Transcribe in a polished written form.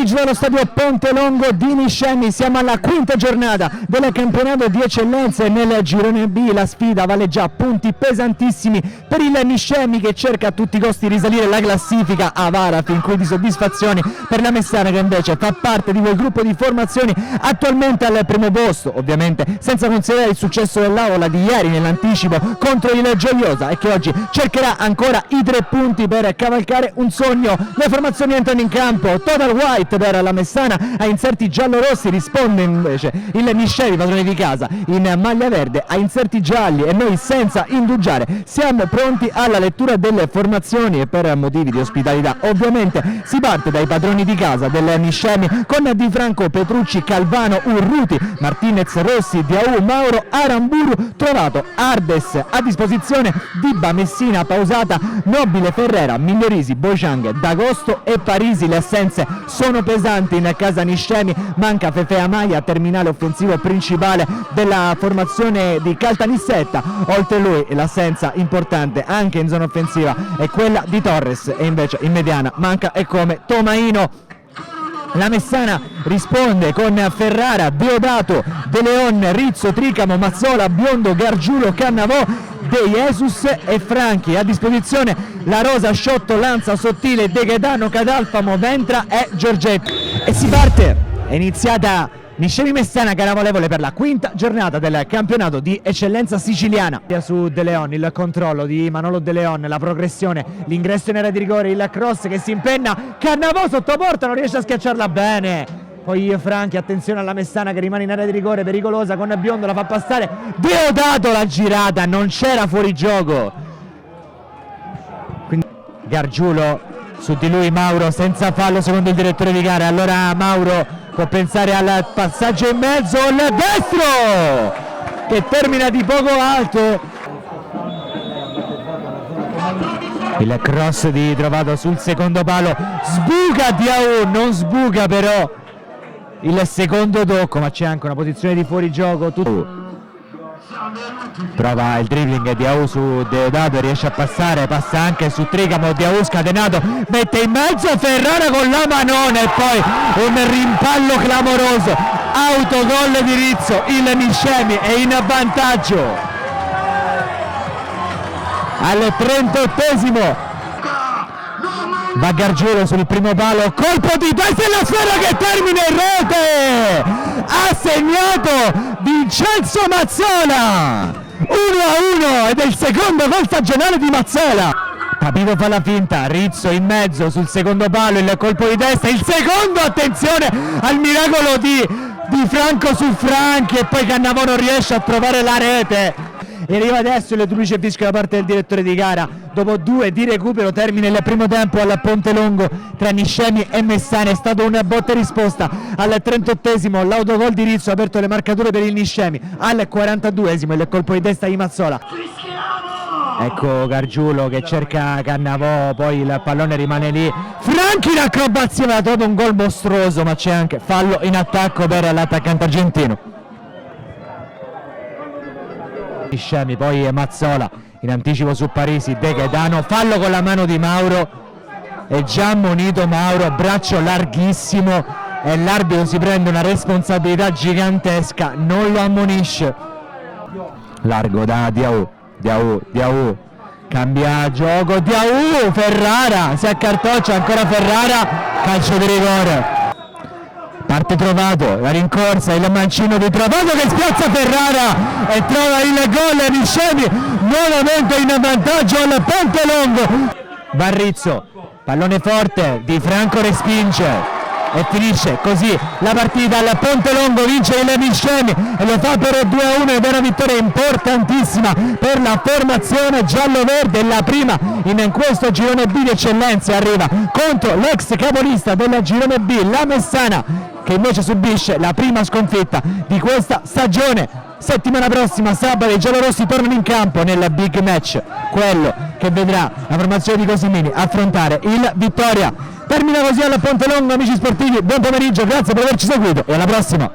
pomeriggio dallo stadio Ponte Longo di Niscemi, siamo alla quinta giornata del campionato di eccellenza e nel girone B la sfida vale già punti pesantissimi per il Niscemi che cerca a tutti i costi di risalire la classifica, avara fin qui di soddisfazioni per la Messana che invece fa parte di quel gruppo di formazioni attualmente al primo posto, ovviamente senza considerare il successo dell'Aola di ieri nell'anticipo contro il Gioiosa e che oggi cercherà ancora i 3 punti per cavalcare un sogno. Le formazioni entrano in campo, total white per la Messana, a inserti giallo-rossi risponde invece il Niscemi, padrone di casa, in maglia verde a inserti gialli e noi senza indugiare siamo pronti alla lettura delle formazioni e per motivi di ospitalità ovviamente si parte dai padroni di casa del Niscemi con Di Franco, Petrucci, Calvano, Urruti, Martinez, Rossi, Diaù, Mauro, Aramburu, Trovato, Ardes a disposizione, Dibba, Messina, Pausata, Nobile, Ferrera, Migliorisi, Boiciang, D'Agosto e Parisi. Le assenze sono pesanti in casa Niscemi, manca Fefea Maia, terminale offensivo principale della formazione di Caltanissetta, oltre lui l'assenza importante anche in zona offensiva è quella di Torres e invece in mediana manca e come Tomaino. La Messana risponde con Ferrara, Deodato, De Leon, Rizzo, Tricamo, Mazzola, Biondo, Gargiulo, Cannavò, De Jesus e Franchi. A disposizione la rosa, Sciotto, Lanza, Sottile, De Gaetano, Cadalfamo, Ventra e Giorgetti. E si parte, è iniziata Niscemi Messana caravolevole per la quinta giornata del campionato di eccellenza siciliana. Su De Leon, il controllo di Manolo De Leon, la progressione, l'ingresso in area di rigore, il cross che si impenna, Cannavò sotto porta, non riesce a schiacciarla bene. Poi Franchi, attenzione alla Messana che rimane in area di rigore, pericolosa con Biondo, la fa passare, Deodato la girata, non c'era fuori gioco. Quindi Gargiulo, su di lui Mauro senza fallo secondo il direttore di gara, allora Mauro può pensare al passaggio in mezzo, il destro che termina di poco alto, il cross di Trovato sul secondo palo, sbuca Diaù, non sbuca però il secondo tocco, ma c'è anche una posizione di fuorigioco. Prova il dribbling Diaù su Deodato, riesce a passare, passa anche su Tricamo, Diaù scatenato, mette in mezzo Ferrara con la manone e poi un rimpallo clamoroso, autogol di Rizzo, il Niscemi è in vantaggio al 38esimo. Va Gargiulo sul primo palo, colpo di testa e la sfera che termina in rete, ha segnato Vincenzo Mazzola, 1-1 ed è il secondo gol stagionale di Mazzola. Capito fa la finta, Rizzo in mezzo sul secondo palo, il colpo di testa, il secondo, attenzione al miracolo di Franco su Franchi e poi Cannavò non riesce a trovare la rete. E arriva adesso il duplice fischio da parte del direttore di gara, dopo 2 di recupero termina il primo tempo al Ponte Longo tra Niscemi e Messana. È stato un botta e risposta al 38esimo, l'autogol di Rizzo ha aperto le marcature per il Niscemi, al 42esimo il colpo di testa di Mazzola. Ecco Gargiulo che cerca Cannavò, poi il pallone rimane lì, Franchi in acrobazia aveva trovato un gol mostruoso, ma c'è anche fallo in attacco per l'attaccante argentino. Niscemi, poi Mazzola in anticipo su Parisi, De Gaetano, fallo con la mano di Mauro, è già ammonito Mauro, braccio larghissimo e l'arbitro si prende una responsabilità gigantesca, non lo ammonisce. Largo da Diaù, cambia gioco, Diaù, Ferrara, si accartoccia ancora Ferrara, calcio di rigore. Parte Trovato, la rincorsa, il mancino di Trovato che spiazza Ferrara e trova il gol. Niscemi nuovamente in vantaggio al Ponte Longo. Barrizzo, pallone forte, Di Franco respinge e finisce così la partita. Al Ponte Longo vince il Niscemi e lo fa per 2-1 ed è una vittoria importantissima per la formazione giallo-verde, la prima in questo girone B di eccellenza. Arriva contro l'ex capolista del girone B, la Messana, che invece subisce la prima sconfitta di questa stagione. Settimana prossima, sabato, i giallorossi tornano in campo nel big match, quello che vedrà la formazione di Cosimini affrontare il Vittoria. Termina così al Ponte Longo, amici sportivi, buon pomeriggio, grazie per averci seguito e alla prossima.